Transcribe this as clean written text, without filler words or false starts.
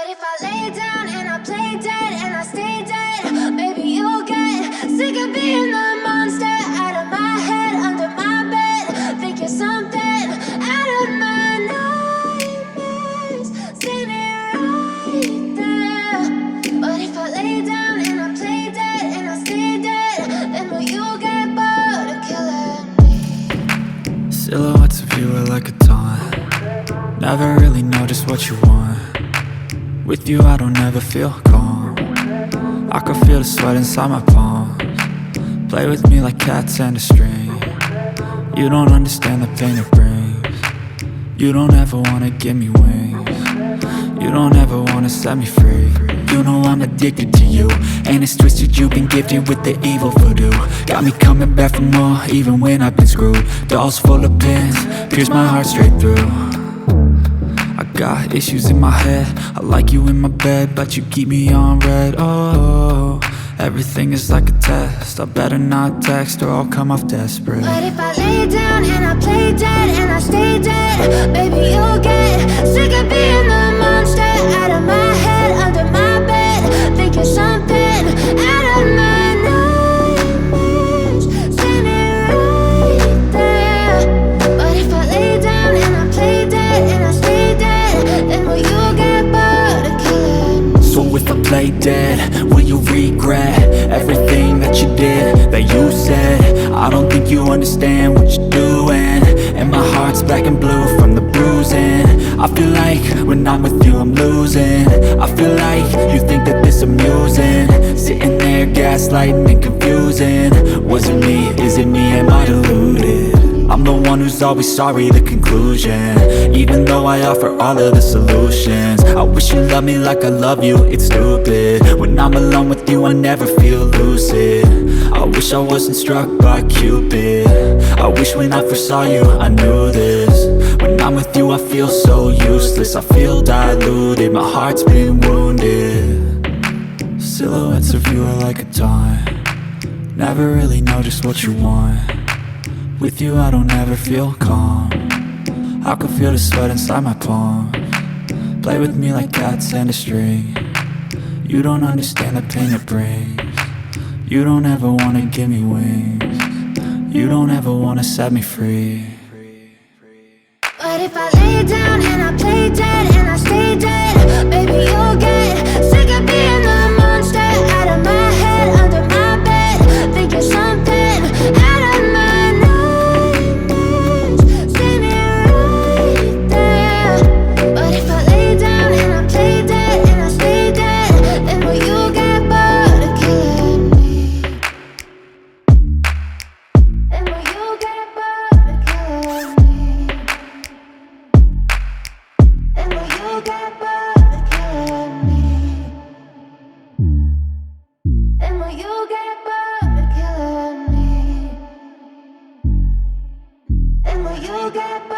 But if I lay down and I play dead and I stay dead, maybe you'll get sick of being the monster out of my head, under my bed. Think you're something out of my nightmares, standing right there. But if I lay down and I play dead and I stay dead, then will you get bored of killing me? Silhouettes of you are like a taunt. Never really know just what you want. With you I don't ever feel calm. I can feel the sweat inside my palms. Play with me like cats and a string. You don't understand the pain it brings. You don't ever wanna give me wings. You don't ever wanna set me free. You know I'm addicted to you, and it's twisted, you've been gifted with the evil voodoo. Got me coming back for more, even when I've been screwed. Dolls full of pins, pierce my heart straight through. I got issues in my head, I like you in my bed, but you keep me on red. Oh, everything is like a test, I better not text or I'll come off desperate. But if I lay down and I play dead and I stay dead, baby you'll get sick of being the monster out of my head, under my bed. Think you're something out of my nightmares, standing right there. But if I lay down and I play dead and I stay dead, then will you get bored of killing me? So if I play dead, will you regret everything that you did, that you said? I don't think you understand what you're doing, and my heart's black and blue from the bruising. I feel like when I'm with you I'm losing. I feel like you think that this amusing, sitting there gaslighting and confusing. Was it me? Is it me? Am I deluded? I'm the one who's always sorry, the conclusion, even though I offer all of the solutions. I wish you loved me like I love you, it's stupid. When I'm alone with you I never feel lucid. I wish I wasn't struck by Cupid. I wish when I first saw you I knew this. When I'm with you I feel so useless, I feel diluted, my heart's been wounded. Silhouettes of you are like a taunt. Never really know just what you want. With you I don't ever feel calm. I can feel the sweat inside my palms. Play with me like cats and a string. You don't understand the pain it brings. You don't ever wanna give me wings. You don't ever wanna set me free. But if I lay down and I play dead and I stay dead, baby you'll get sick of being the monster out of my head, under my bed. Think you're something out of my nightmares, standing right there. But if I lay down and I play dead and I stay dead, then will you get bored of killing me? Then will you get bored of killing me? And will you get bored of killing me? And will you get bored of killing me? And will you get bored?